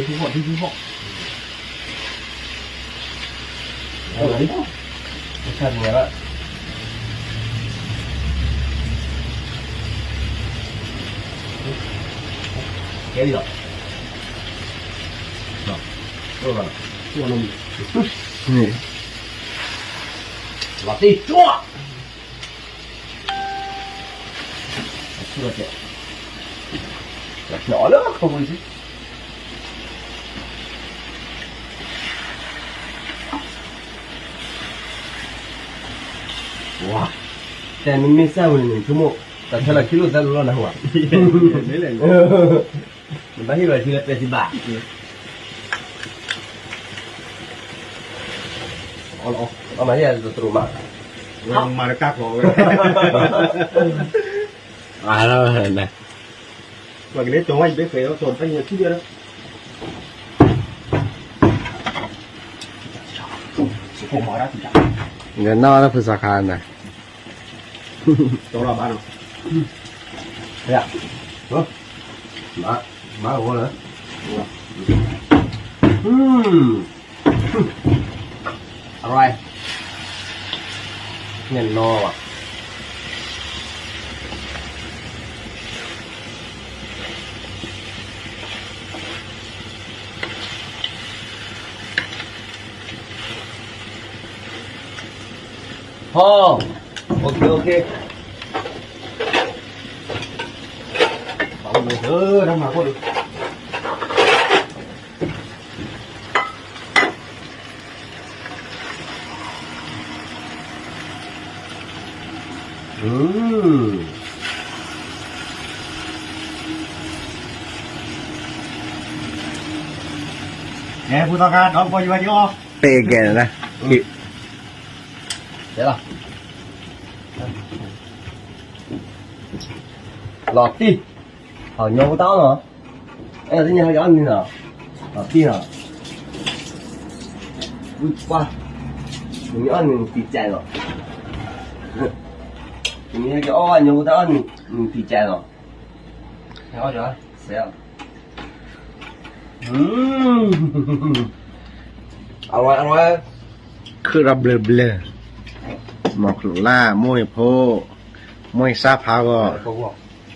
ที่หกที่หกใช่เงี้ยละแค่นี้หรอตัวละตัวนึงนี่老弟抓这个点漂亮可不行哇แต่มันไม่แซ่บเลย1 ชั่วโมงแต่ถ้าเราคิดว่าแซ่บรู้แล้วนะหัวไม่เลยมันไม่ให้เลยทีละ80 บาทเอามาเนี่ยจะตรุมามาแล้วกล้าขอเลยแล้วเห็นไหมวันนี้ตัวไม่เคยเอาโซนไปเยอะที่เดียวแล้วผมมาแล้วที่จ้ะเงินนอกแล้วพุทธคารนะตัวเราบ้านเนาะเนี่ยมาหัวเลยอร่อยเงินนอกอ่ะพ่อโอเคเอาเลยทำมาคนเนี่ยผู้ต้องการน้องพออยู่วันนี้อ๋อเปย์แกนะเดี๋ยวlọt đi hỏi nhau tao nữa em thấy nhau ăn như nào lọt đi hả vui quá mình ăn mình thịt chè rồi mình thấy cái o nhau tao ăn mình thịt chè rồi theo rồi xem ăn rồi คือระเบลหมอกล่ามวยโพมวยซาพาก็